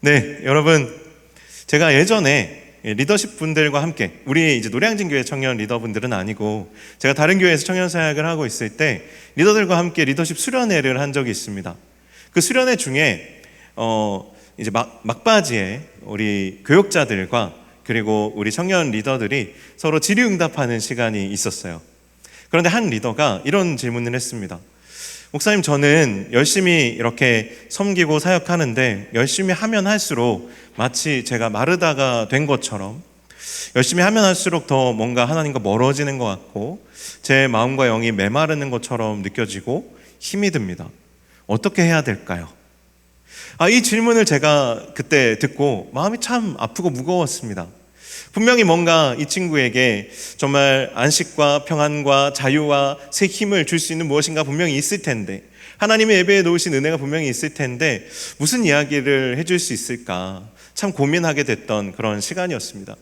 네, 여러분, 제가 예전에 리더십 분들과 함께, 우리 이제 노량진교회 청년 리더분들은 아니고 제가 다른 교회에서 청년 사역을 하고 있을 때 리더들과 함께 리더십 수련회를 한 적이 있습니다. 그 수련회 중에 이제 막바지에 우리 교역자들과 그리고 우리 청년 리더들이 서로 질의응답하는 시간이 있었어요. 그런데 한 리더가 이런 질문을 했습니다. 목사님, 저는 열심히 이렇게 섬기고 사역하는데 열심히 하면 할수록 마치 제가 마르다가 된 것처럼, 열심히 하면 할수록 더 뭔가 하나님과 멀어지는 것 같고 제 마음과 영이 메마르는 것처럼 느껴지고 힘이 듭니다. 어떻게 해야 될까요? 이 질문을 제가 그때 듣고 마음이 참 아프고 무거웠습니다. 분명히 뭔가 이 친구에게 정말 안식과 평안과 자유와 새 힘을 줄 수 있는 무엇인가 분명히 있을 텐데, 하나님의 예배에 놓으신 은혜가 분명히 있을 텐데 무슨 이야기를 해줄 수 있을까 참 고민하게 됐던 그런 시간이었습니다.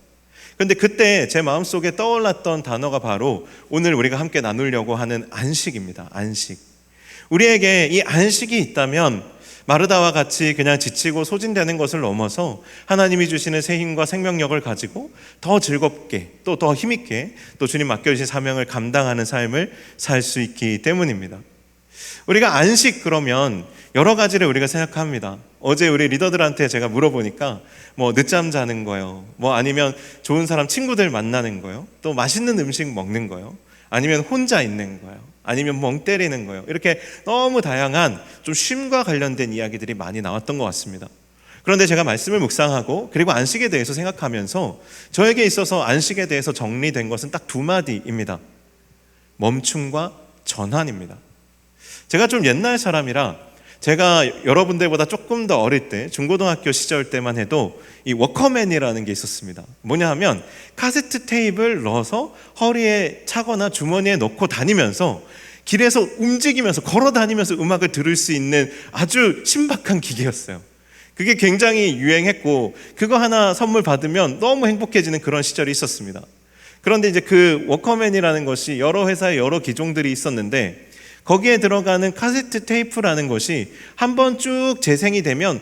그런데 그때 제 마음속에 떠올랐던 단어가 바로 오늘 우리가 함께 나누려고 하는 안식입니다. 안식. 우리에게 이 안식이 있다면 마르다와 같이 그냥 지치고 소진되는 것을 넘어서 하나님이 주시는 새 힘과 생명력을 가지고 더 즐겁게 또 더 힘있게 또 주님 맡겨주신 사명을 감당하는 삶을 살 수 있기 때문입니다. 우리가 안식 그러면 여러 가지를 우리가 생각합니다. 어제 우리 리더들한테 제가 물어보니까 늦잠 자는 거요, 아니면 좋은 사람 친구들 만나는 거요, 또 맛있는 음식 먹는 거요, 아니면 혼자 있는 거요, 아니면 멍 때리는 거예요. 이렇게 너무 다양한 좀 쉼과 관련된 이야기들이 많이 나왔던 것 같습니다. 그런데 제가 말씀을 묵상하고 그리고 안식에 대해서 생각하면서 저에게 있어서 안식에 대해서 정리된 것은 딱 두 마디입니다. 멈춤과 전환입니다. 제가 좀 옛날 사람이라 제가 여러분들보다 조금 더 어릴 때, 중고등학교 시절 때만 해도 이 워커맨이라는 게 있었습니다. 뭐냐 하면 카세트 테이프를 넣어서 허리에 차거나 주머니에 넣고 다니면서 길에서 움직이면서 걸어 다니면서 음악을 들을 수 있는 아주 신박한 기계였어요. 그게 굉장히 유행했고 그거 하나 선물 받으면 너무 행복해지는 그런 시절이 있었습니다. 그런데 이제 그 워커맨이라는 것이 여러 회사의 여러 기종들이 있었는데 거기에 들어가는 카세트 테이프라는 것이 한번 쭉 재생이 되면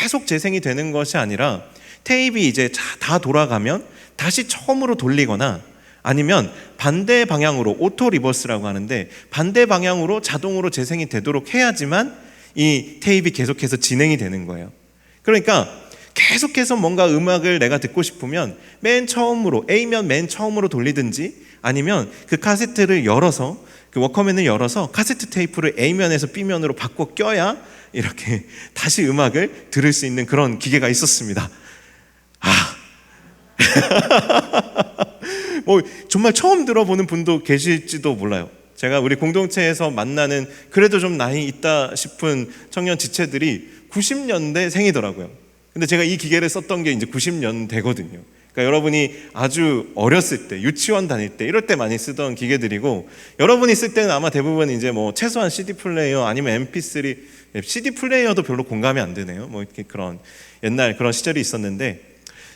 계속 재생이 되는 것이 아니라 테이프 이제 다 돌아가면 다시 처음으로 돌리거나 아니면 반대 방향으로, 오토 리버스라고 하는데 반대 방향으로 자동으로 재생이 되도록 해야지만 이 테이프가 계속해서 진행이 되는 거예요. 그러니까 계속해서 뭔가 음악을 내가 듣고 싶으면 맨 처음으로, A면 맨 처음으로 돌리든지 아니면 그 카세트를 열어서, 그 워커맨을 열어서 카세트 테이프를 A면에서 B면으로 바꿔 껴야 이렇게 다시 음악을 들을 수 있는 그런 기계가 있었습니다. 정말 처음 들어보는 분도 계실지도 몰라요. 제가 우리 공동체에서 만나는 그래도 좀 나이 있다 싶은 청년 지체들이 90년대 생이더라고요. 근데 제가 이 기계를 썼던 게 이제 90년대거든요. 그러니까 여러분이 아주 어렸을 때, 유치원 다닐 때 이럴 때 많이 쓰던 기계들이고, 여러분이 쓸 때는 아마 대부분 이제 최소한 CD 플레이어 아니면 MP3, CD 플레이어도 별로 공감이 안 되네요. 이렇게 그런 옛날 그런 시절이 있었는데,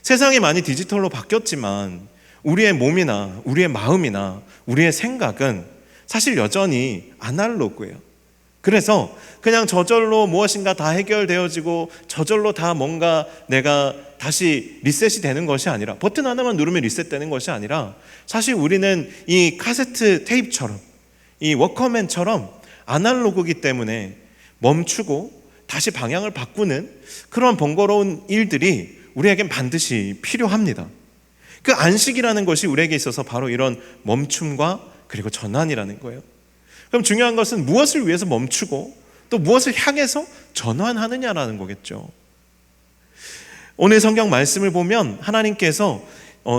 세상이 많이 디지털로 바뀌었지만 우리의 몸이나 우리의 마음이나 우리의 생각은 사실 여전히 아날로그예요. 그래서 그냥 저절로 무엇인가 다 해결되어지고 저절로 다 뭔가 내가 다시 리셋이 되는 것이 아니라, 버튼 하나만 누르면 리셋되는 것이 아니라 사실 우리는 이 카세트 테이프처럼, 이 워커맨처럼 아날로그이기 때문에 멈추고 다시 방향을 바꾸는 그런 번거로운 일들이 우리에겐 반드시 필요합니다. 그 안식이라는 것이 우리에게 있어서 바로 이런 멈춤과 그리고 전환이라는 거예요. 그럼 중요한 것은 무엇을 위해서 멈추고 또 무엇을 향해서 전환하느냐라는 거겠죠. 오늘 성경 말씀을 보면 하나님께서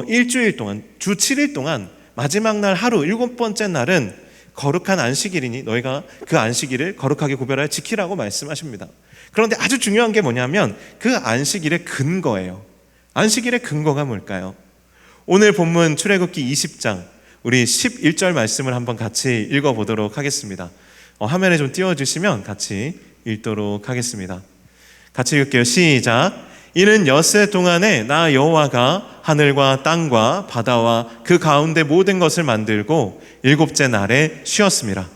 일주일 동안, 주 7일 동안 마지막 날 하루 7번째 날은 거룩한 안식일이니 너희가 그 안식일을 거룩하게 구별하여 지키라고 말씀하십니다. 그런데 아주 중요한 게 뭐냐면 그 안식일의 근거예요. 안식일의 근거가 뭘까요? 오늘 본문 출애굽기 20장 우리 11절 말씀을 한번 같이 읽어보도록 하겠습니다. 화면에 좀 띄워주시면 같이 읽도록 하겠습니다. 같이 읽을게요. 시작. 이는 엿새 동안에 나 여호와가 하늘과 땅과 바다와 그 가운데 모든 것을 만들고 일곱째 날에 쉬었습니다.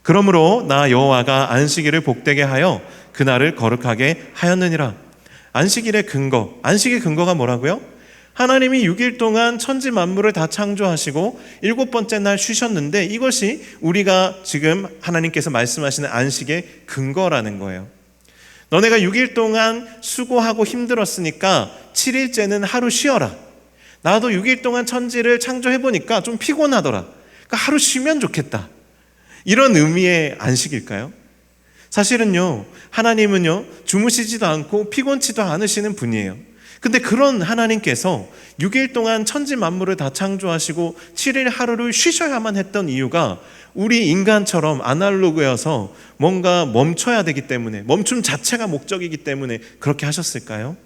그러므로 나 여호와가 안식일을 복되게 하여 그날을 거룩하게 하였느니라. 안식일의 근거, 안식의 근거가 뭐라고요? 하나님이 6일 동안 천지 만물을 다 창조하시고 7번째 날 쉬셨는데 이것이 우리가 지금 하나님께서 말씀하시는 안식의 근거라는 거예요. 너네가 6일 동안 수고하고 힘들었으니까 7일째는 하루 쉬어라. 나도 6일 동안 천지를 창조해보니까 좀 피곤하더라. 그러니까 하루 쉬면 좋겠다. 이런 의미의 안식일까요? 사실은요, 하나님은요, 주무시지도 않고 피곤치도 않으시는 분이에요. 근데 그런 하나님께서 6일 동안 천지 만물을 다 창조하시고 7일 하루를 쉬셔야만 했던 이유가 우리 인간처럼 아날로그여서 뭔가 멈춰야 되기 때문에, 멈춤 자체가 목적이기 때문에 그렇게 하셨을까요?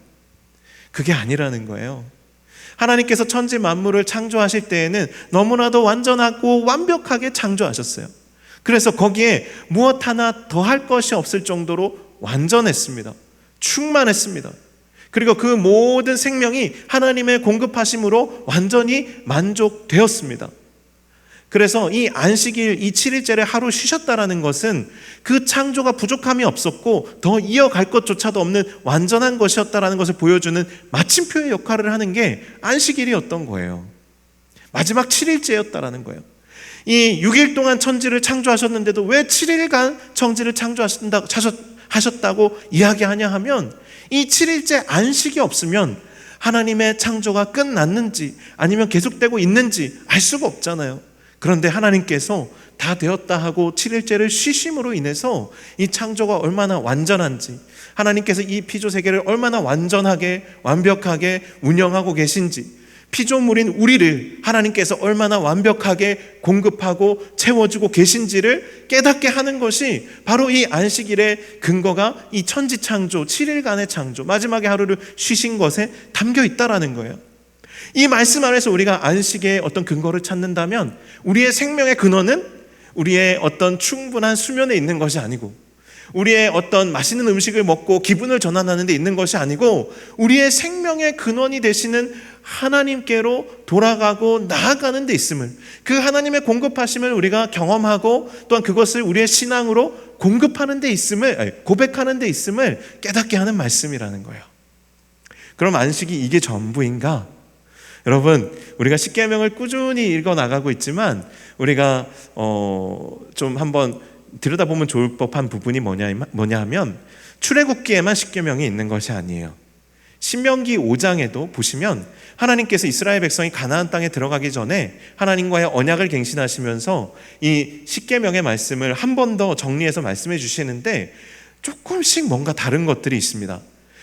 그게 아니라는 거예요. 하나님께서 천지 만물을 창조하실 때에는 너무나도 완전하고 완벽하게 창조하셨어요. 그래서 거기에 무엇 하나 더할 것이 없을 정도로 완전했습니다. 충만했습니다. 그리고 그 모든 생명이 하나님의 공급하심으로 완전히 만족되었습니다. 그래서 이 안식일, 이 7일째를 하루 쉬셨다라는 것은 그 창조가 부족함이 없었고 더 이어갈 것조차도 없는 완전한 것이었다라는 것을 보여주는 마침표의 역할을 하는 게 안식일이었던 거예요. 마지막 7일째였다라는 거예요. 이 6일 동안 천지를 창조하셨는데도 왜 7일간 천지를 창조하셨다고 이야기하냐 하면 이 7일째 안식이 없으면 하나님의 창조가 끝났는지 아니면 계속되고 있는지 알 수가 없잖아요. 그런데 하나님께서 다 되었다 하고 7일째를 쉬심으로 인해서 이 창조가 얼마나 완전한지, 하나님께서 이 피조세계를 얼마나 완전하게 완벽하게 운영하고 계신지, 피조물인 우리를 하나님께서 얼마나 완벽하게 공급하고 채워주고 계신지를 깨닫게 하는 것이 바로 이 안식일의 근거가 이 천지창조, 7일간의 창조, 마지막에 하루를 쉬신 것에 담겨 있다라는 거예요. 이 말씀 안에서 우리가 안식의 어떤 근거를 찾는다면 우리의 생명의 근원은 우리의 어떤 충분한 수면에 있는 것이 아니고, 우리의 어떤 맛있는 음식을 먹고 기분을 전환하는 데 있는 것이 아니고, 우리의 생명의 근원이 되시는 하나님께로 돌아가고 나아가는 데 있음을, 그 하나님의 공급하심을 우리가 경험하고 또한 그것을 우리의 신앙으로 공급하는 데 있음을, 고백하는 데 있음을 깨닫게 하는 말씀이라는 거예요. 그럼 안식이 이게 전부인가? 여러분, 우리가 십계명을 꾸준히 읽어 나가고 있지만 우리가 좀 한번 들여다보면 좋을 법한 부분이 뭐냐 하면 출애굽기에만 십계명이 있는 것이 아니에요. 신명기 5장에도 보시면 하나님께서 이스라엘 백성이 가나안 땅에 들어가기 전에 하나님과의 언약을 갱신하시면서 이 십계명의 말씀을 한 번 더 정리해서 말씀해 주시는데 조금씩 뭔가 다른 것들이 있습니다.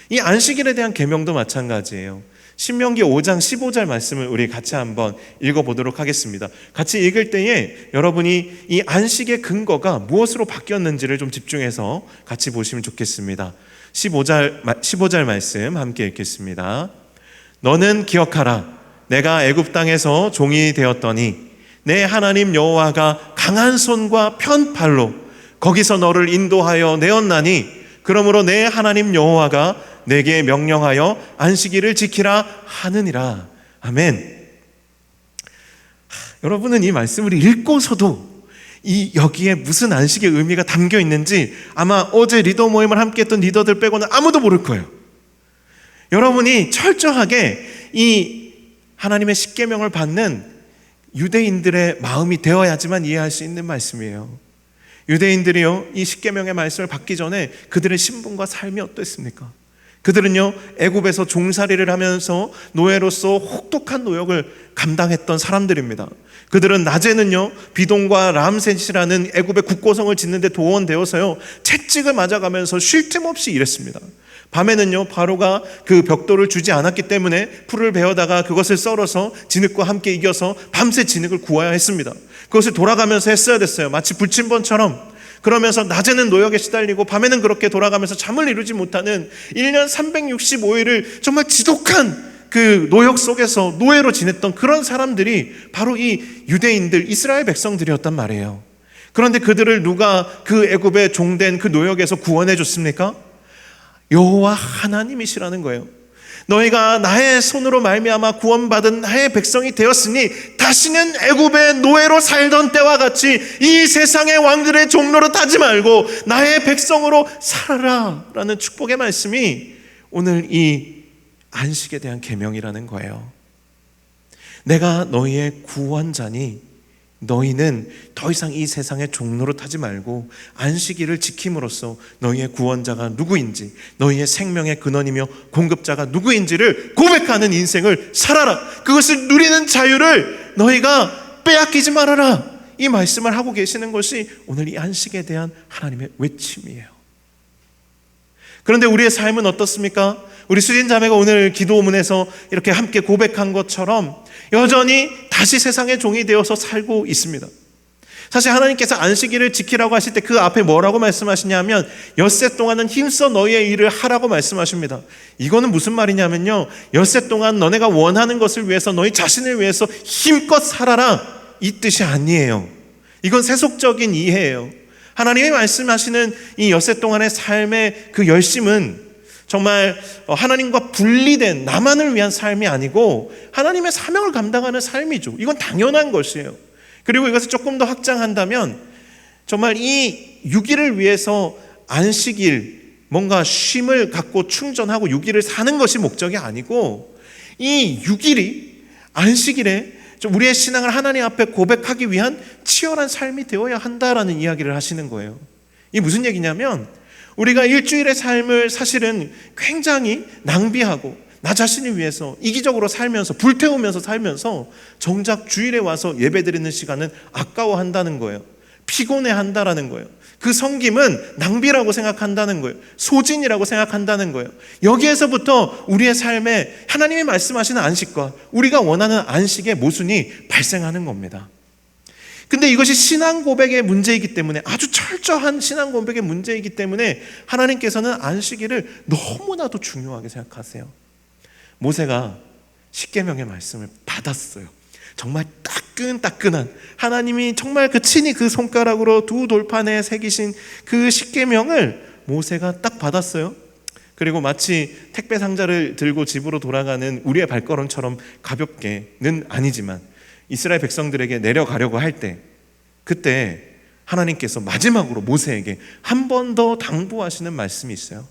이 안식일에 대한 계명도 마찬가지예요. 신명기 5장 15절 말씀을 우리 같이 한번 읽어보도록 하겠습니다. 같이 읽을 때에 여러분이 이 안식의 근거가 무엇으로 바뀌었는지를 좀 집중해서 같이 보시면 좋겠습니다. 15절 말씀 함께 읽겠습니다. 너는 기억하라. 내가 애굽 땅에서 종이 되었더니 내 하나님 여호와가 강한 손과 편 팔로 거기서 너를 인도하여 내었나니 그러므로 내 하나님 여호와가 내게 명령하여 안식일을 지키라 하느니라. 아멘. 여러분은 이 말씀을 읽고서도 여기에 무슨 안식의 의미가 담겨 있는지 아마 어제 리더 모임을 함께 했던 리더들 빼고는 아무도 모를 거예요. 여러분이 철저하게 이 하나님의 십계명을 받는 유대인들의 마음이 되어야지만 이해할 수 있는 말씀이에요. 유대인들이요, 이 십계명의 말씀을 받기 전에 그들의 신분과 삶이 어땠습니까? 그들은요, 애굽에서 종살이를 하면서 노예로서 혹독한 노역을 감당했던 사람들입니다. 그들은 낮에는요, 비동과 람셋이라는 애굽의 국고성을 짓는 데 도원되어서요, 채찍을 맞아가면서 쉴 틈 없이 일했습니다. 밤에는요, 바로가 그 벽돌을 주지 않았기 때문에 풀을 베어다가 그것을 썰어서 진흙과 함께 이겨서 밤새 진흙을 구워야 했습니다. 그것을 돌아가면서 했어야 됐어요. 마치 불침번처럼. 그러면서 낮에는 노역에 시달리고 밤에는 그렇게 돌아가면서 잠을 이루지 못하는 1년 365일을 정말 지독한 그 노역 속에서 노예로 지냈던 그런 사람들이 바로 이 유대인들, 이스라엘 백성들이었단 말이에요. 그런데 그들을 누가 그 애굽의 종된 그 노역에서 구원해 줬습니까? 여호와 하나님이시라는 거예요. 너희가 나의 손으로 말미암아 구원받은 나의 백성이 되었으니 다시는 애굽의 노예로 살던 때와 같이 이 세상의 왕들의 종로로 타지 말고 나의 백성으로 살아라 라는 축복의 말씀이 오늘 이 안식에 대한 계명이라는 거예요. 내가 너희의 구원자니 너희는 더 이상 이 세상의 종노릇하지 말고 안식일을 지킴으로써 너희의 구원자가 누구인지, 너희의 생명의 근원이며 공급자가 누구인지를 고백하는 인생을 살아라. 그것을 누리는 자유를 너희가 빼앗기지 말아라. 이 말씀을 하고 계시는 것이 오늘 이 안식에 대한 하나님의 외침이에요. 그런데 우리의 삶은 어떻습니까? 우리 수진자매가 오늘 기도문에서 이렇게 함께 고백한 것처럼 여전히 다시 세상의 종이 되어서 살고 있습니다. 사실 하나님께서 안식일을 지키라고 하실 때 그 앞에 뭐라고 말씀하시냐면 엿새 동안은 힘써 너희의 일을 하라고 말씀하십니다. 이거는 무슨 말이냐면요, 엿새 동안 너네가 원하는 것을 위해서 너희 자신을 위해서 힘껏 살아라, 이 뜻이 아니에요. 이건 세속적인 이해예요. 하나님이 말씀하시는 이 엿새 동안의 삶의 그 열심은 정말 하나님과 분리된 나만을 위한 삶이 아니고 하나님의 사명을 감당하는 삶이죠. 이건 당연한 것이에요. 그리고 이것을 조금 더 확장한다면 정말 이 6일을 위해서 안식일, 뭔가 쉼을 갖고 충전하고 6일을 사는 것이 목적이 아니고 이 6일이 안식일에 우리의 신앙을 하나님 앞에 고백하기 위한 치열한 삶이 되어야 한다라는 이야기를 하시는 거예요. 이게 무슨 얘기냐면 우리가 일주일의 삶을 사실은 굉장히 낭비하고 나 자신을 위해서 이기적으로 살면서 불태우면서 살면서 정작 주일에 와서 예배드리는 시간은 아까워한다는 거예요. 피곤해한다라는 거예요. 그 섬김은 낭비라고 생각한다는 거예요. 소진이라고 생각한다는 거예요. 여기에서부터 우리의 삶에 하나님이 말씀하시는 안식과 우리가 원하는 안식의 모순이 발생하는 겁니다. 근데 이것이 신앙 고백의 문제이기 때문에, 아주 철저한 신앙 고백의 문제이기 때문에 하나님께서는 안식일을 너무나도 중요하게 생각하세요. 모세가 십계명의 말씀을 받았어요. 정말 따끈따끈한, 하나님이 정말 그 친히 그 손가락으로 두 돌판에 새기신 그 십계명을 모세가 딱 받았어요. 그리고 마치 택배 상자를 들고 집으로 돌아가는 우리의 발걸음처럼 가볍게는 아니지만 이스라엘 백성들에게 내려가려고 할 때, 그때 하나님께서 마지막으로 모세에게 한 번 더 당부하시는 말씀이 있어요.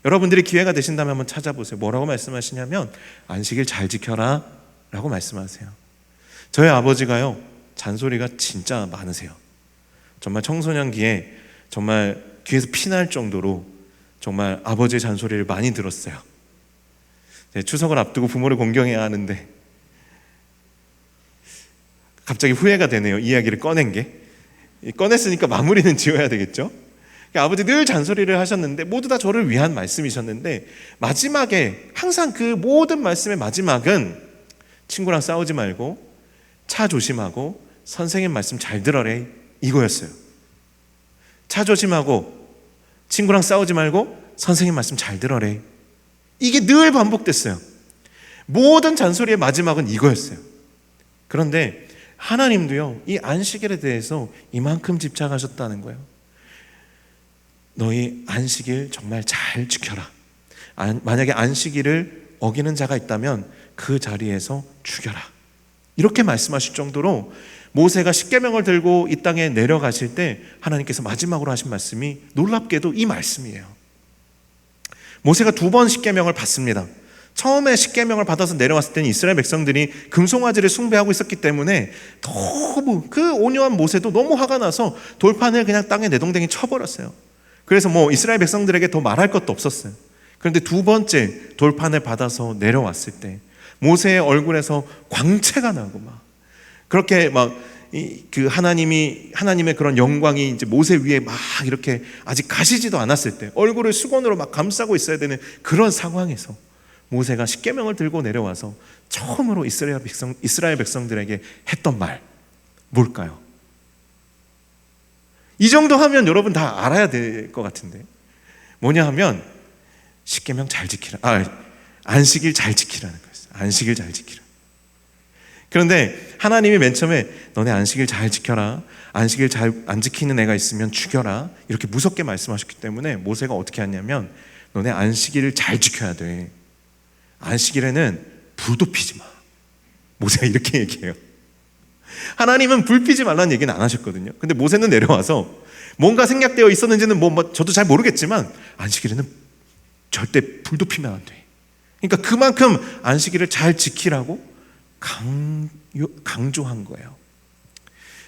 여러분들이 기회가 되신다면 한번 찾아보세요. 뭐라고 말씀하시냐면 안식일 잘 지켜라 라고 말씀하세요. 저희 아버지가요, 잔소리가 진짜 많으세요. 정말 청소년기에 정말 귀에서 피날 정도로 정말 아버지의 잔소리를 많이 들었어요. 추석을 앞두고 부모를 공경해야 하는데 갑자기 후회가 되네요. 이야기를 꺼낸 게. 꺼냈으니까 마무리는 지어야 되겠죠. 아버지 늘 잔소리를 하셨는데 모두 다 저를 위한 말씀이셨는데 마지막에 항상 그 모든 말씀의 마지막은 친구랑 싸우지 말고 차 조심하고 선생님 말씀 잘 들어래, 이거였어요. 차 조심하고 친구랑 싸우지 말고 선생님 말씀 잘 들어래. 이게 늘 반복됐어요. 모든 잔소리의 마지막은 이거였어요. 그런데 하나님도요, 이 안식일에 대해서 이만큼 집착하셨다는 거예요. 너희 안식일 정말 잘 지켜라. 만약에 안식일을 어기는 자가 있다면 그 자리에서 죽여라. 이렇게 말씀하실 정도로 모세가 십계명을 들고 이 땅에 내려가실 때 하나님께서 마지막으로 하신 말씀이 놀랍게도 이 말씀이에요. 모세가 2번 십계명을 받습니다. 처음에 십계명을 받아서 내려왔을 때는 이스라엘 백성들이 금송아지를 숭배하고 있었기 때문에 너무 그 온유한 모세도 너무 화가 나서 돌판을 그냥 땅에 내동댕이 쳐버렸어요. 그래서 이스라엘 백성들에게 더 말할 것도 없었어요. 그런데 2번째 돌판을 받아서 내려왔을 때 모세의 얼굴에서 광채가 나고 그렇게 그 하나님의 그런 영광이 이제 모세 위에 막 이렇게 아직 가시지도 않았을 때 얼굴을 수건으로 막 감싸고 있어야 되는 그런 상황에서 모세가 십계명을 들고 내려와서 처음으로 이스라엘 백성들에게 했던 말 뭘까요? 이 정도 하면 여러분 다 알아야 될 것 같은데 뭐냐 하면 십계명 잘 지키라, 안식일 잘 지키라는 거였어요. 안식일 잘 지키라. 그런데 하나님이 맨 처음에 너네 안식일 잘 지켜라, 안식일 잘 안 지키는 애가 있으면 죽여라, 이렇게 무섭게 말씀하셨기 때문에 모세가 어떻게 하냐면 너네 안식일을 잘 지켜야 돼. 안식일에는 불도 피지 마. 모세가 이렇게 얘기해요. 하나님은 불 피지 말라는 얘기는 안 하셨거든요. 근데 모세는 내려와서 뭔가 생략되어 있었는지는 저도 잘 모르겠지만 안식일에는 절대 불도 피면 안 돼. 그러니까 그만큼 안식일을 잘 지키라고 강조한 거예요.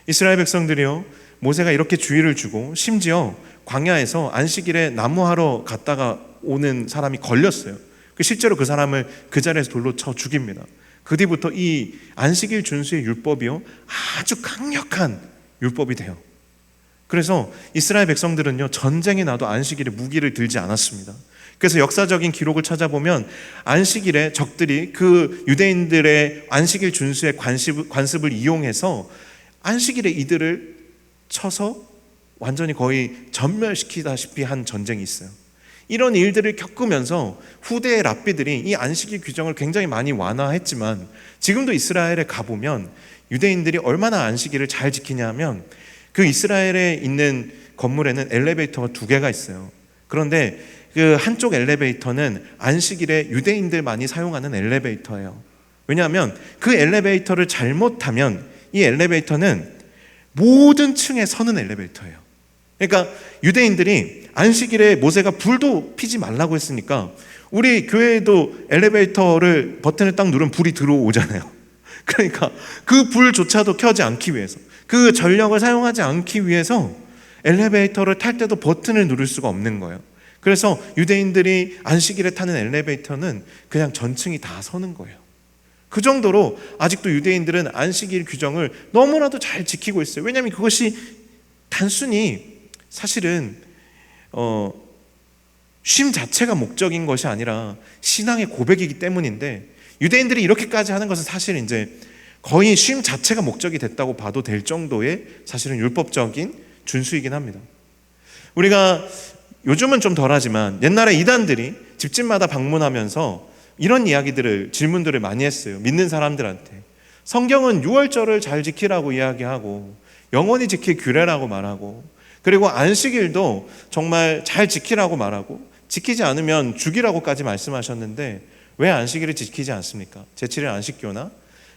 이스라엘 백성들이요, 모세가 이렇게 주의를 주고 심지어 광야에서 안식일에 나무하러 갔다가 오는 사람이 걸렸어요. 실제로 그 사람을 그 자리에서 돌로 쳐 죽입니다. 그 뒤부터 이 안식일 준수의 율법이요, 아주 강력한 율법이 돼요. 그래서 이스라엘 백성들은요, 전쟁이 나도 안식일에 무기를 들지 않았습니다. 그래서 역사적인 기록을 찾아보면 안식일에 적들이 그 유대인들의 안식일 준수의 관습을 이용해서 안식일에 이들을 쳐서 완전히 거의 전멸시키다시피 한 전쟁이 있어요. 이런 일들을 겪으면서 후대의 랍비들이 이 안식일 규정을 굉장히 많이 완화했지만 지금도 이스라엘에 가보면 유대인들이 얼마나 안식일을 잘 지키냐면 그 이스라엘에 있는 건물에는 엘리베이터가 2개가 있어요. 그런데 그 한쪽 엘리베이터는 안식일에 유대인들만이 사용하는 엘리베이터예요. 왜냐하면 그 엘리베이터를 잘못하면 이 엘리베이터는 모든 층에 서는 엘리베이터예요. 그러니까 유대인들이 안식일에 모세가 불도 피지 말라고 했으니까 우리 교회에도 엘리베이터를 버튼을 딱 누르면 불이 들어오잖아요. 그러니까 그 불조차도 켜지 않기 위해서, 그 전력을 사용하지 않기 위해서 엘리베이터를 탈 때도 버튼을 누를 수가 없는 거예요. 그래서 유대인들이 안식일에 타는 엘리베이터는 그냥 전층이 다 서는 거예요. 그 정도로 아직도 유대인들은 안식일 규정을 너무나도 잘 지키고 있어요. 왜냐하면 그것이 단순히 사실은 쉼 자체가 목적인 것이 아니라 신앙의 고백이기 때문인데, 유대인들이 이렇게까지 하는 것은 사실 이제 거의 쉼 자체가 목적이 됐다고 봐도 될 정도의 사실은 율법적인 준수이긴 합니다. 우리가 요즘은 좀 덜하지만 옛날에 이단들이 집집마다 방문하면서 이런 이야기들을, 질문들을 많이 했어요. 믿는 사람들한테 성경은 유월절을 잘 지키라고 이야기하고 영원히 지킬 규례라고 말하고, 그리고 안식일도 정말 잘 지키라고 말하고 지키지 않으면 죽이라고까지 말씀하셨는데 왜 안식일을 지키지 않습니까? 제7일 안식교나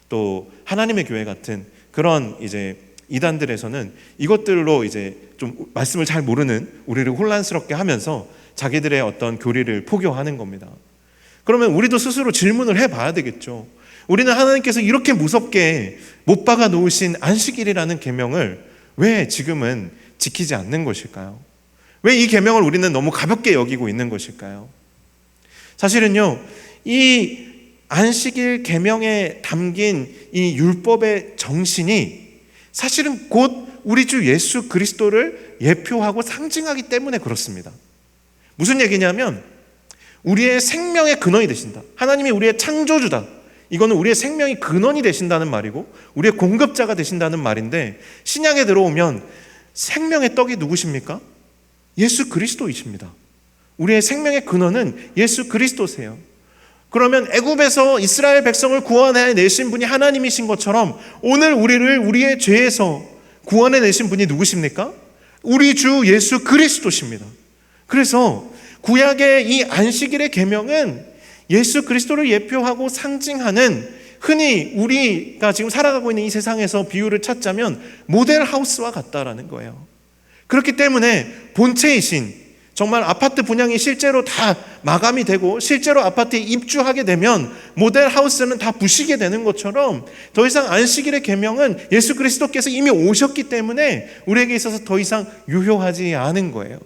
또 하나님의 교회 같은 그런 이제 이단들에서는 이것들로 이제 좀 말씀을 잘 모르는 우리를 혼란스럽게 하면서 자기들의 어떤 교리를 포교하는 겁니다. 그러면 우리도 스스로 질문을 해봐야 되겠죠. 우리는 하나님께서 이렇게 무섭게 못 박아 놓으신 안식일이라는 계명을 왜 지금은 지키지 않는 것일까요? 왜 이 계명을 우리는 너무 가볍게 여기고 있는 것일까요? 사실은요, 이 안식일 계명에 담긴 이 율법의 정신이 사실은 곧 우리 주 예수 그리스도를 예표하고 상징하기 때문에 그렇습니다. 무슨 얘기냐면 우리의 생명의 근원이 되신다. 하나님이 우리의 창조주다. 이거는 우리의 생명이 근원이 되신다는 말이고 우리의 공급자가 되신다는 말인데, 신약에 들어오면 생명의 떡이 누구십니까? 예수 그리스도이십니다. 우리의 생명의 근원은 예수 그리스도세요. 그러면 애굽에서 이스라엘 백성을 구원해 내신 분이 하나님이신 것처럼 오늘 우리를 우리의 죄에서 구원해 내신 분이 누구십니까? 우리 주 예수 그리스도십니다. 그래서 구약의 이 안식일의 계명은 예수 그리스도를 예표하고 상징하는, 흔히 우리가 지금 살아가고 있는 이 세상에서 비유를 찾자면 모델 하우스와 같다라는 거예요. 그렇기 때문에 본체이신, 정말 아파트 분양이 실제로 다 마감이 되고 실제로 아파트에 입주하게 되면 모델 하우스는 다 부시게 되는 것처럼 더 이상 안식일의 계명은 예수 그리스도께서 이미 오셨기 때문에 우리에게 있어서 더 이상 유효하지 않은 거예요.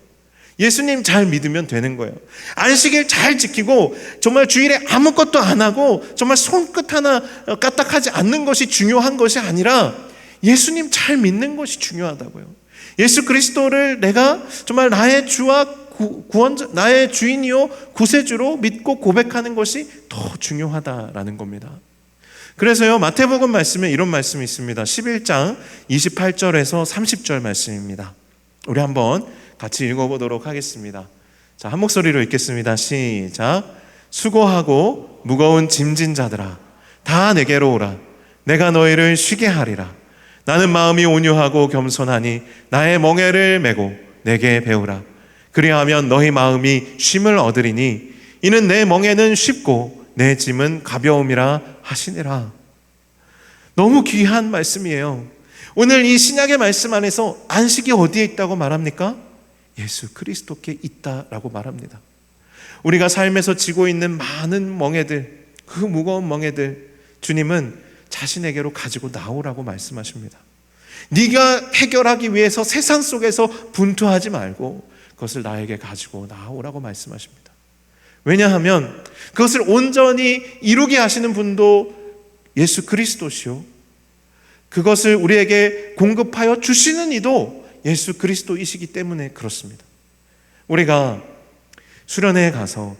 예수님 잘 믿으면 되는 거예요. 안식일 잘 지키고 정말 주일에 아무것도 안 하고 정말 손끝 하나 까딱하지 않는 것이 중요한 것이 아니라 예수님 잘 믿는 것이 중요하다고요. 예수 그리스도를 내가 정말 나의 주와 구원자, 나의 주인이요 구세주로 믿고 고백하는 것이 더 중요하다라는 겁니다. 그래서요, 마태복음 말씀에 이런 말씀이 있습니다. 11장 28절에서 30절 말씀입니다. 우리 한번 같이 읽어보도록 하겠습니다. 자, 한 목소리로 읽겠습니다. 시작. 수고하고 무거운 짐진 자들아, 다 내게로 오라. 내가 너희를 쉬게 하리라. 나는 마음이 온유하고 겸손하니 나의 멍에를 메고 내게 배우라. 그리하면 너희 마음이 쉼을 얻으리니 이는 내 멍에는 쉽고 내 짐은 가벼움이라 하시니라. 너무 귀한 말씀이에요. 오늘 이 신약의 말씀 안에서 안식이 어디에 있다고 말합니까? 예수 그리스도께 있다라고 말합니다. 우리가 삶에서 지고 있는 많은 멍에들, 그 무거운 멍에들 주님은 자신에게로 가지고 나오라고 말씀하십니다. 네가 해결하기 위해서 세상 속에서 분투하지 말고 그것을 나에게 가지고 나오라고 말씀하십니다. 왜냐하면 그것을 온전히 이루게 하시는 분도 예수 그리스도시요, 그것을 우리에게 공급하여 주시는 이도 예수 그리스도이시기 때문에 그렇습니다. 우리가 수련회에 가서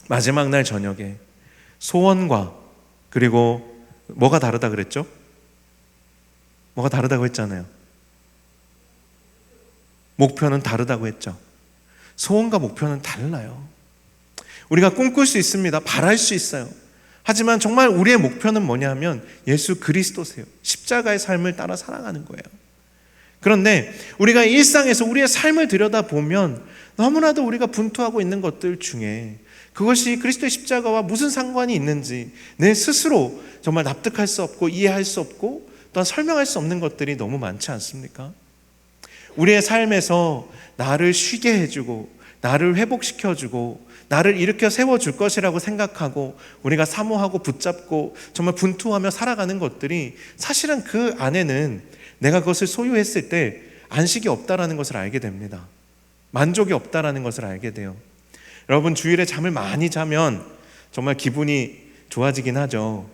마지막 날 저녁에 소원과, 그리고 뭐가 다르다 그랬죠? 뭐가 다르다고 했잖아요. 목표는 다르다고 했죠. 소원과 목표는 달라요. 우리가 꿈꿀 수 있습니다. 바랄 수 있어요. 하지만 정말 우리의 목표는 뭐냐면 예수 그리스도세요. 십자가의 삶을 따라 살아가는 거예요. 그런데 우리가 일상에서 우리의 삶을 들여다보면 너무나도 우리가 분투하고 있는 것들 중에 그것이 그리스도의 십자가와 무슨 상관이 있는지 내 스스로 정말 납득할 수 없고 이해할 수 없고 또한 설명할 수 없는 것들이 너무 많지 않습니까? 우리의 삶에서 나를 쉬게 해주고 나를 회복시켜주고 나를 일으켜 세워줄 것이라고 생각하고 우리가 사모하고 붙잡고 정말 분투하며 살아가는 것들이 사실은 그 안에는 내가 그것을 소유했을 때 안식이 없다라는 것을 알게 됩니다. 만족이 없다라는 것을 알게 돼요. 여러분, 주일에 잠을 많이 자면 정말 기분이 좋아지긴 하죠.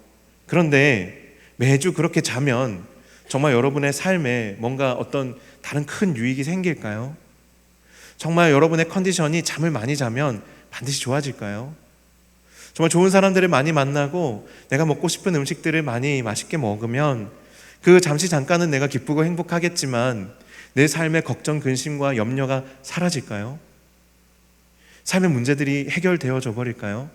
그런데 매주 그렇게 자면 정말 여러분의 삶에 뭔가 어떤 다른 큰 유익이 생길까요? 정말 여러분의 컨디션이 잠을 많이 자면 반드시 좋아질까요? 정말 좋은 사람들을 많이 만나고 내가 먹고 싶은 음식들을 많이 맛있게 먹으면 그 잠시 잠깐은 내가 기쁘고 행복하겠지만 내 삶의 걱정, 근심과 염려가 사라질까요? 삶의 문제들이 해결되어져 버릴까요?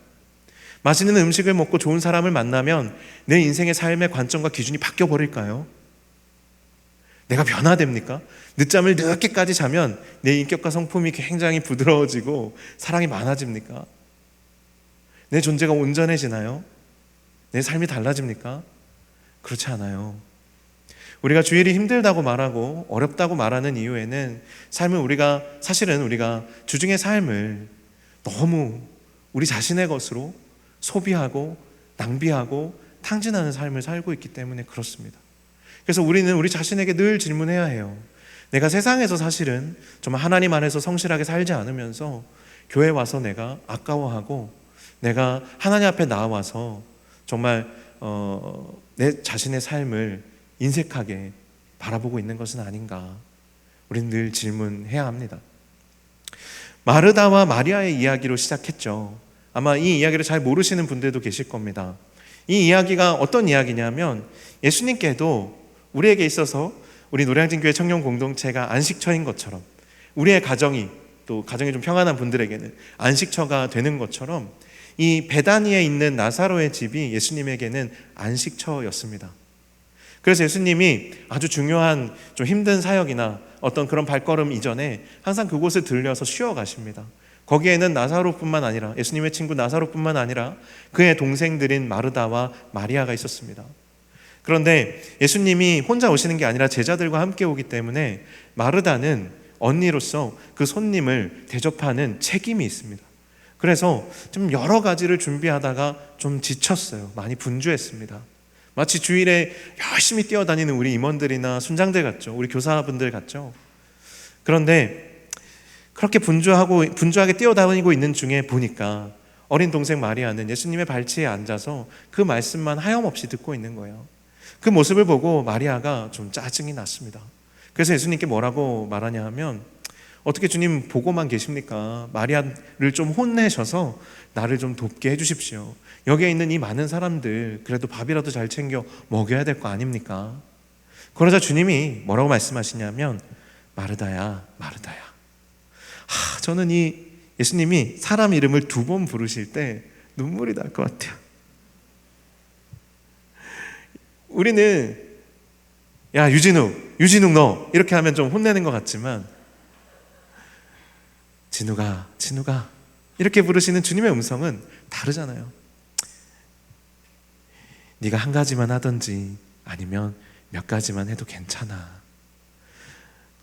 맛있는 음식을 먹고 좋은 사람을 만나면 내 인생의 삶의 관점과 기준이 바뀌어 버릴까요? 내가 변화됩니까? 늦잠을 늦게까지 자면 내 인격과 성품이 굉장히 부드러워지고 사랑이 많아집니까? 내 존재가 온전해지나요? 내 삶이 달라집니까? 그렇지 않아요. 우리가 주일이 힘들다고 말하고 어렵다고 말하는 이유에는 사실은 우리가 주중의 삶을 너무 우리 자신의 것으로 소비하고 낭비하고 탕진하는 삶을 살고 있기 때문에 그렇습니다. 그래서 우리는 우리 자신에게 늘 질문해야 해요. 내가 세상에서 사실은 정말 하나님 안에서 성실하게 살지 않으면서 교회 와서 내가 아까워하고 내가 하나님 앞에 나와서 정말 내 자신의 삶을 인색하게 바라보고 있는 것은 아닌가. 우리는 늘 질문해야 합니다. 마르다와 마리아의 이야기로 시작했죠. 아마 이 이야기를 잘 모르시는 분들도 계실 겁니다. 이 이야기가 어떤 이야기냐면 예수님께도 우리에게 있어서 우리 노량진교회 청년 공동체가 안식처인 것처럼 우리의 가정이 또 가정이 좀 평안한 분들에게는 안식처가 되는 것처럼 이 베다니에 있는 나사로의 집이 예수님에게는 안식처였습니다. 그래서 예수님이 아주 중요한 좀 힘든 사역이나 어떤 그런 발걸음 이전에 항상 그곳을 들려서 쉬어 가십니다. 거기에는 나사로뿐만 아니라 예수님의 친구 나사로뿐만 아니라 그의 동생들인 마르다와 마리아가 있었습니다. 그런데 예수님이 혼자 오시는 게 아니라 제자들과 함께 오기 때문에 마르다는 언니로서 그 손님을 대접하는 책임이 있습니다. 그래서 좀 여러 가지를 준비하다가 좀 지쳤어요. 많이 분주했습니다. 마치 주일에 열심히 뛰어다니는 우리 임원들이나 순장들 같죠. 우리 교사분들 같죠. 그런데 그렇게 분주하게 뛰어다니고 있는 중에 보니까 어린 동생 마리아는 예수님의 발치에 앉아서 그 말씀만 하염없이 듣고 있는 거예요. 그 모습을 보고 마리아가 좀 짜증이 났습니다. 그래서 예수님께 뭐라고 말하냐 하면, 어떻게 주님 보고만 계십니까? 마리아를 좀 혼내셔서 나를 좀 돕게 해주십시오. 여기에 있는 이 많은 사람들 그래도 밥이라도 잘 챙겨 먹여야 될 거 아닙니까? 그러자 주님이 뭐라고 말씀하시냐면, 마르다야, 마르다야. 저는 이 예수님이 사람 이름을 2번 부르실 때 눈물이 날 것 같아요. 우리는 야 유진욱 너 이렇게 하면 좀 혼내는 것 같지만, 진우가 이렇게 부르시는 주님의 음성은 다르잖아요. 네가 한 가지만 하든지 아니면 몇 가지만 해도 괜찮아.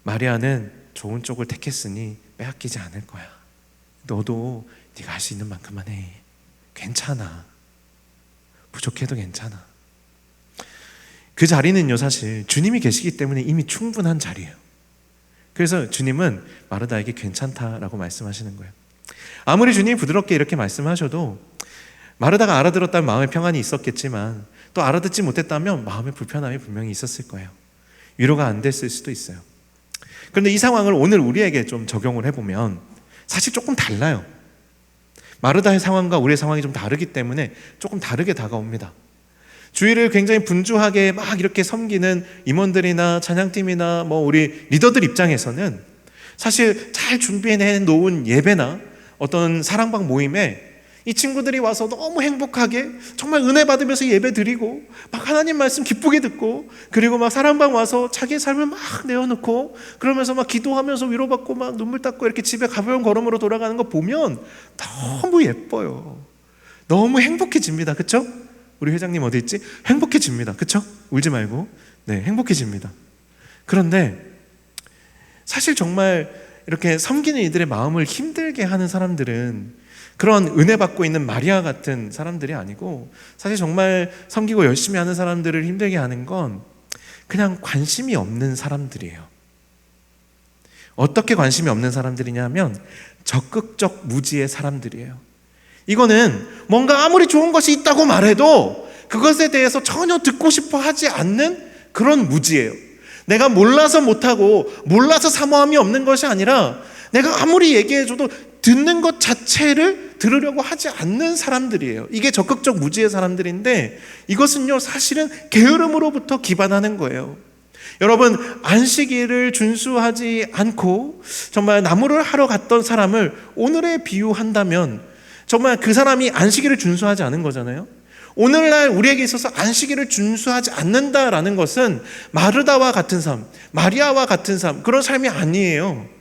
마리아는 좋은 쪽을 택했으니 빼앗기지 않을 거야. 너도 네가 할 수 있는 만큼만 해. 괜찮아. 부족해도 괜찮아. 그 자리는요, 사실 주님이 계시기 때문에 이미 충분한 자리예요. 그래서 주님은 마르다에게 괜찮다라고 말씀하시는 거예요. 아무리 주님이 부드럽게 이렇게 말씀하셔도 마르다가 알아들었다면 마음의 평안이 있었겠지만 또 알아듣지 못했다면 마음의 불편함이 분명히 있었을 거예요. 위로가 안 됐을 수도 있어요. 그런데 이 상황을 오늘 우리에게 좀 적용을 해보면 사실 조금 달라요. 마르다의 상황과 우리의 상황이 좀 다르기 때문에 조금 다르게 다가옵니다. 주일을 굉장히 분주하게 막 이렇게 섬기는 임원들이나 찬양팀이나 뭐 우리 리더들 입장에서는 사실 잘 준비해 놓은 예배나 어떤 사랑방 모임에 이 친구들이 와서 너무 행복하게 정말 은혜 받으면서 예배 드리고 막 하나님 말씀 기쁘게 듣고 그리고 막 사랑방 와서 자기의 삶을 막 내어놓고 그러면서 막 기도하면서 위로받고 막 눈물 닦고 이렇게 집에 가벼운 걸음으로 돌아가는 거 보면 너무 예뻐요. 너무 행복해집니다. 그렇죠? 우리 회장님 어디 있지? 행복해집니다. 그렇죠? 울지 말고. 네, 행복해집니다. 그런데 사실 정말 이렇게 섬기는 이들의 마음을 힘들게 하는 사람들은 그런 은혜 받고 있는 마리아 같은 사람들이 아니고 사실 정말 섬기고 열심히 하는 사람들을 힘들게 하는 건 그냥 관심이 없는 사람들이에요. 어떻게 관심이 없는 사람들이냐면 적극적 무지의 사람들이에요. 이거는 뭔가 아무리 좋은 것이 있다고 말해도 그것에 대해서 전혀 듣고 싶어 하지 않는 그런 무지예요. 내가 몰라서 못하고 몰라서 사모함이 없는 것이 아니라 내가 아무리 얘기해줘도 듣는 것 자체를 들으려고 하지 않는 사람들이에요. 이게 적극적 무지의 사람들인데 이것은요 사실은 게으름으로부터 기반하는 거예요. 여러분, 안식일을 준수하지 않고 정말 나무를 하러 갔던 사람을 오늘에 비유한다면 정말 그 사람이 안식일을 준수하지 않은 거잖아요. 오늘날 우리에게 있어서 안식일을 준수하지 않는다라는 것은 마르다와 같은 삶, 마리아와 같은 삶, 그런 삶이 아니에요.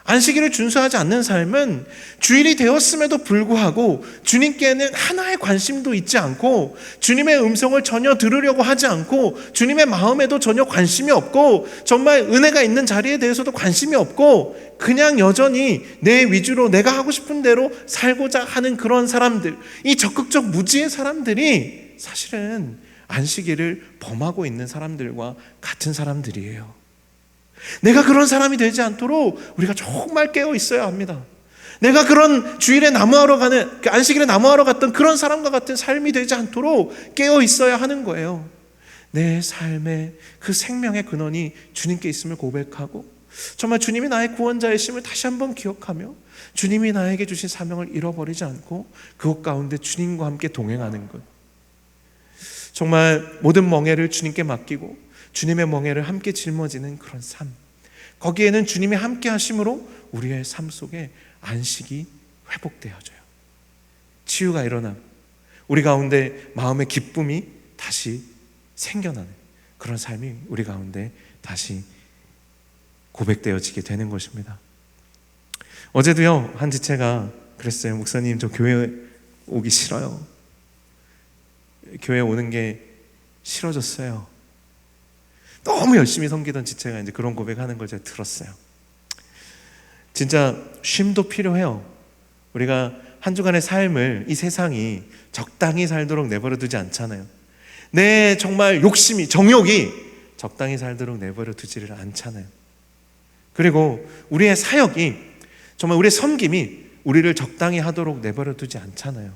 안식일을 준수하지 않는 삶은 주일이 되었음에도 불구하고 주님께는 하나의 관심도 있지 않고 주님의 음성을 전혀 들으려고 하지 않고 주님의 마음에도 전혀 관심이 없고 정말 은혜가 있는 자리에 대해서도 관심이 없고 그냥 여전히 내 위주로 내가 하고 싶은 대로 살고자 하는 그런 사람들, 이 적극적 무지의 사람들이 사실은 안식일을 범하고 있는 사람들과 같은 사람들이에요. 내가 그런 사람이 되지 않도록 우리가 정말 깨어 있어야 합니다. 내가 그런 주일에 나무하러 가는, 안식일에 나무하러 갔던 그런 사람과 같은 삶이 되지 않도록 깨어 있어야 하는 거예요. 내 삶의 그 생명의 근원이 주님께 있음을 고백하고 정말 주님이 나의 구원자이심을 다시 한번 기억하며 주님이 나에게 주신 사명을 잃어버리지 않고 그것 가운데 주님과 함께 동행하는 것, 정말 모든 멍에를 주님께 맡기고 주님의 멍에를 함께 짊어지는 그런 삶, 거기에는 주님이 함께 하심으로 우리의 삶 속에 안식이 회복되어져요. 치유가 일어나 우리 가운데 마음의 기쁨이 다시 생겨나는 그런 삶이 우리 가운데 다시 고백되어지게 되는 것입니다. 어제도요, 한 지체가 그랬어요. 목사님, 저 교회 오기 싫어요. 교회 오는 게 싫어졌어요. 너무 열심히 섬기던 지체가 이제 그런 고백하는 걸 제가 들었어요. 진짜 쉼도 필요해요. 우리가 한 주간의 삶을 이 세상이 적당히 살도록 내버려 두지 않잖아요. 내 정말 욕심이, 정욕이 적당히 살도록 내버려 두지를 않잖아요. 그리고 우리의 사역이, 정말 우리의 섬김이 우리를 적당히 하도록 내버려 두지 않잖아요.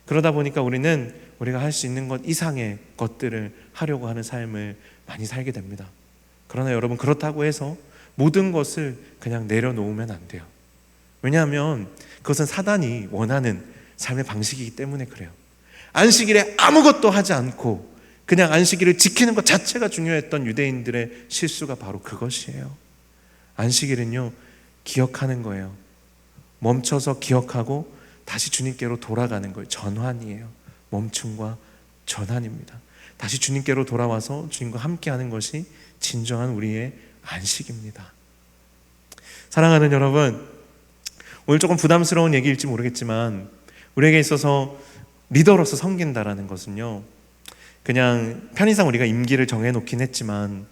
그러다 보니까 우리는 우리가 할 수 있는 것 이상의 것들을 하려고 하는 삶을 많이 살게 됩니다. 그러나 여러분, 그렇다고 해서 모든 것을 그냥 내려놓으면 안 돼요. 왜냐하면 그것은 사단이 원하는 삶의 방식이기 때문에 그래요. 안식일에 아무것도 하지 않고 그냥 안식일을 지키는 것 자체가 중요했던 유대인들의 실수가 바로 그것이에요. 안식일은요, 기억하는 거예요. 멈춰서 기억하고 다시 주님께로 돌아가는 거예요. 전환이에요. 멈춤과 전환입니다. 다시 주님께로 돌아와서 주님과 함께하는 것이 진정한 우리의 안식입니다. 사랑하는 여러분, 오늘 조금 부담스러운 얘기일지 모르겠지만 우리에게 있어서 리더로서 섬긴다라는 것은요, 그냥 편의상 우리가 임기를 정해놓긴 했지만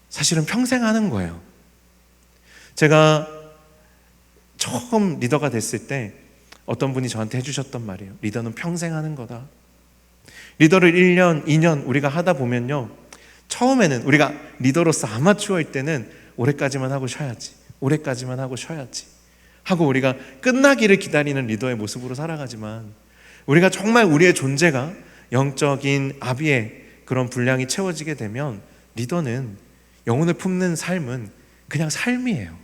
사실은 평생 하는 거예요. 제가 처음 리더가 됐을 때 어떤 분이 저한테 해주셨던 말이에요. 리더는 평생 하는 거다. 리더를 1년, 2년 우리가 하다 보면요, 처음에는 우리가 리더로서 아마추어일 때는 올해까지만 하고 쉬어야지, 올해까지만 하고 쉬어야지 하고 우리가 끝나기를 기다리는 리더의 모습으로 살아가지만, 우리가 정말 우리의 존재가 영적인 아비의 그런 분량이 채워지게 되면 리더는, 영혼을 품는 삶은 그냥 삶이에요.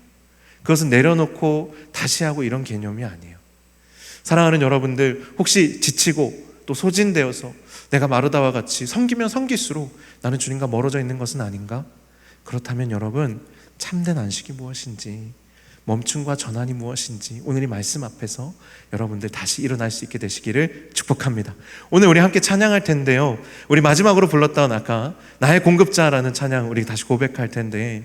그것은 내려놓고 다시 하고 이런 개념이 아니에요. 사랑하는 여러분들, 혹시 지치고 또 소진되어서 내가 마르다와 같이 섬기면 섬길수록 나는 주님과 멀어져 있는 것은 아닌가? 그렇다면 여러분, 참된 안식이 무엇인지, 멈춤과 전환이 무엇인지 오늘 이 말씀 앞에서 여러분들 다시 일어날 수 있게 되시기를 축복합니다. 오늘 우리 함께 찬양할 텐데요, 우리 마지막으로 불렀던 아까 나의 공급자라는 찬양 우리 다시 고백할 텐데,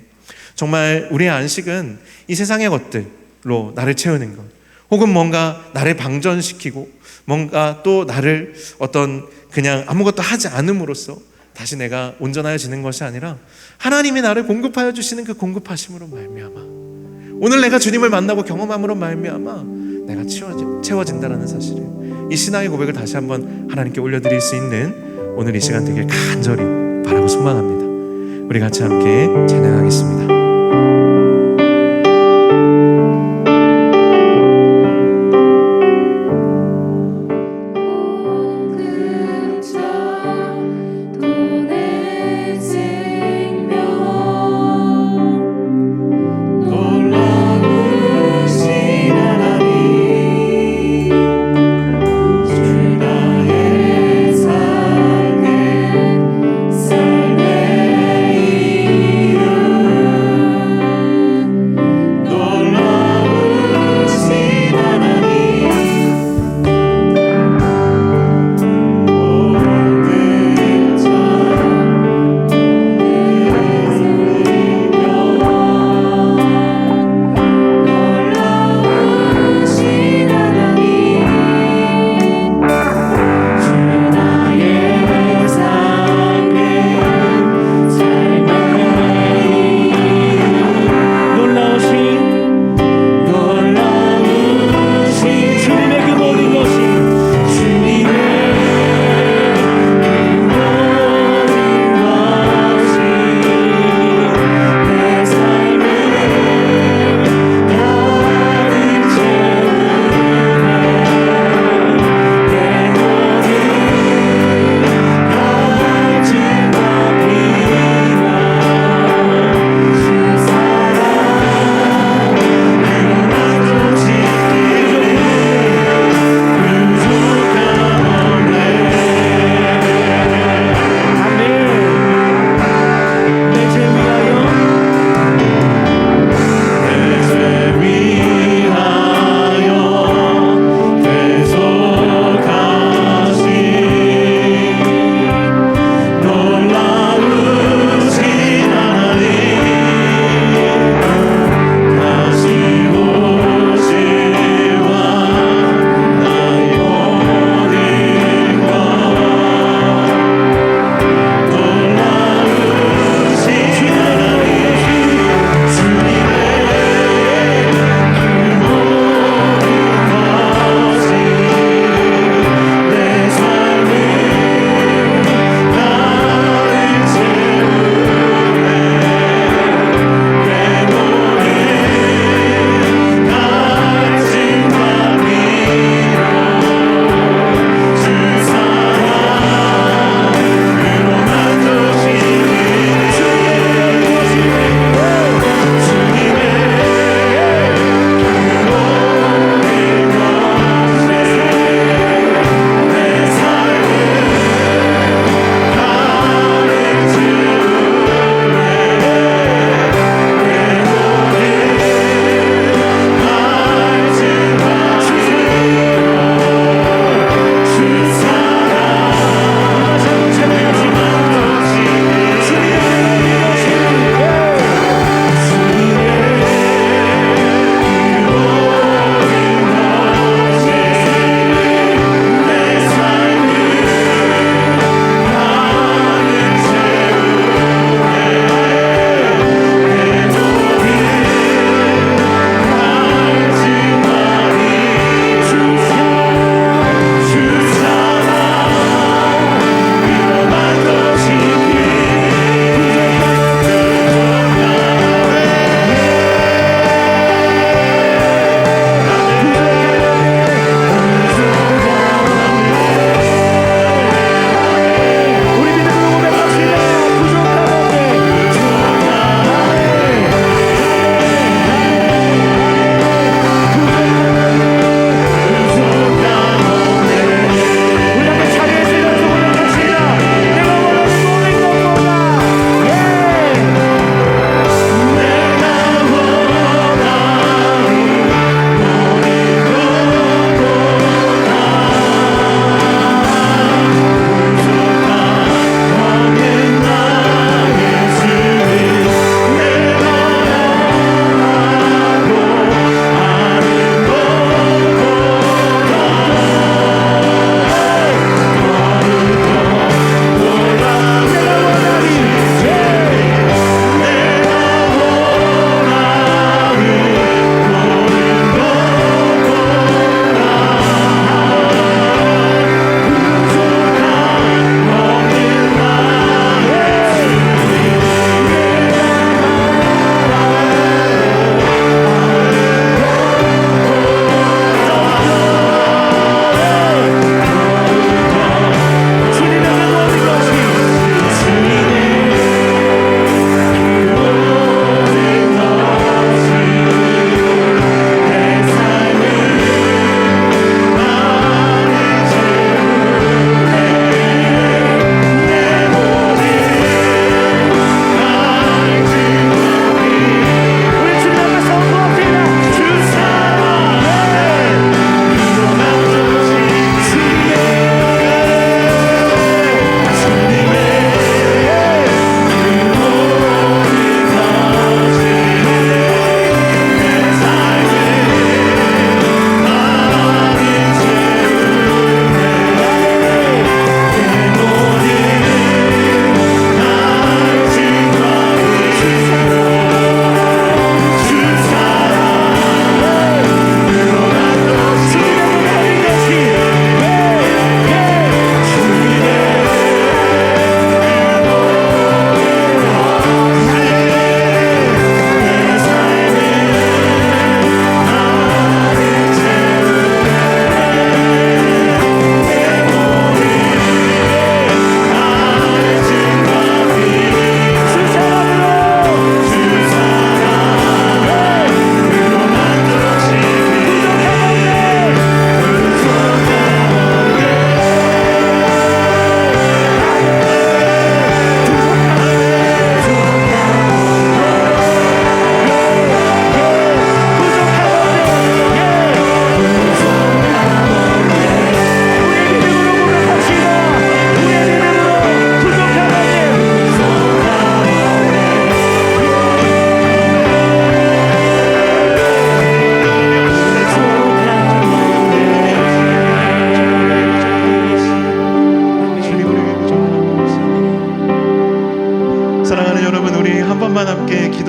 정말 우리의 안식은 이 세상의 것들로 나를 채우는 것, 혹은 뭔가 나를 방전시키고 뭔가 또 나를 어떤 그냥 아무것도 하지 않음으로써 다시 내가 온전하여지는 것이 아니라, 하나님이 나를 공급하여 주시는 그 공급하심으로 말미암아, 오늘 내가 주님을 만나고 경험함으로 말미암아 내가 채워진다라는 사실을, 이 신앙의 고백을 다시 한번 하나님께 올려드릴 수 있는 오늘 이 시간 되길 간절히 바라고 소망합니다. 우리 같이 함께 찬양하겠습니다.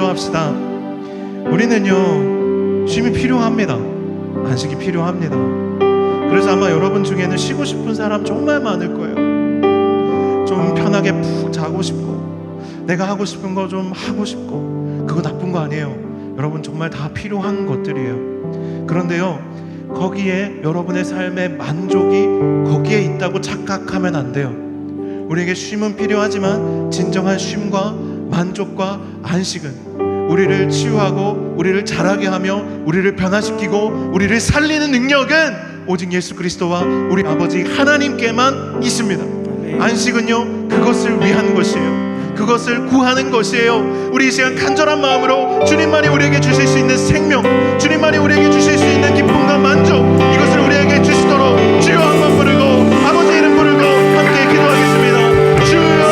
기도합시다. 우리는요, 쉼이 필요합니다. 안식이 필요합니다. 그래서 아마 여러분 중에는 쉬고 싶은 사람 정말 많을 거예요. 좀 편하게 푹 자고 싶고, 내가 하고 싶은 거 좀 하고 싶고, 그거 나쁜 거 아니에요. 여러분 정말 다 필요한 것들이에요. 그런데요, 거기에 여러분의 삶의 만족이 거기에 있다고 착각하면 안 돼요. 우리에게 쉼은 필요하지만 진정한 쉼과 만족과 안식은 우리를 치유하고 우리를 자라게 하며 우리를 변화시키고 우리를 살리는 능력은 오직 예수 그리스도와 우리 아버지 하나님께만 있습니다. 안식은요, 그것을 위한 것이에요. 그것을 구하는 것이에요. 우리 이 시간 간절한 마음으로 주님만이 우리에게 주실 수 있는 생명, 주님만이 우리에게 주실 수 있는 기쁨과 만족, 이것을 우리에게 주시도록 주여 한번 부르고 아버지 이름 부르고 함께 기도하겠습니다. 주여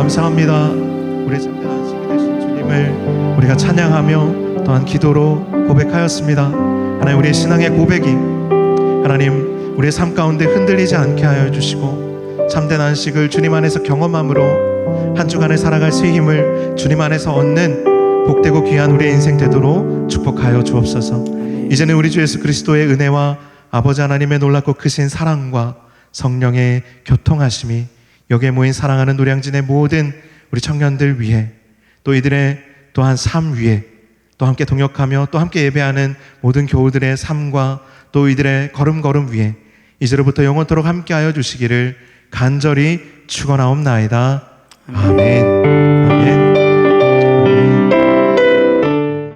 감사합니다. 우리의 참된 안식이 되신 주님을 우리가 찬양하며 또한 기도로 고백하였습니다. 하나님, 우리의 신앙의 고백이 하나님 우리의 삶 가운데 흔들리지 않게 하여 주시고 참된 안식을 주님 안에서 경험함으로 한 주간을 살아갈 수 있는 힘을 주님 안에서 얻는 복되고 귀한 우리의 인생 되도록 축복하여 주옵소서. 이제는 우리 주 예수 그리스도의 은혜와 아버지 하나님의 놀랍고 크신 사랑과 성령의 교통하심이 여기에 모인 사랑하는 노량진의 모든 우리 청년들 위해 또 이들의 또한 삶 위에 또 또 함께 동역하며 또 함께 예배하는 모든 교우들의 삶과 또 이들의 걸음걸음 위에 이제로부터 영원토록 함께하여 주시기를 간절히 축원하옵나이다. 아멘. 아멘.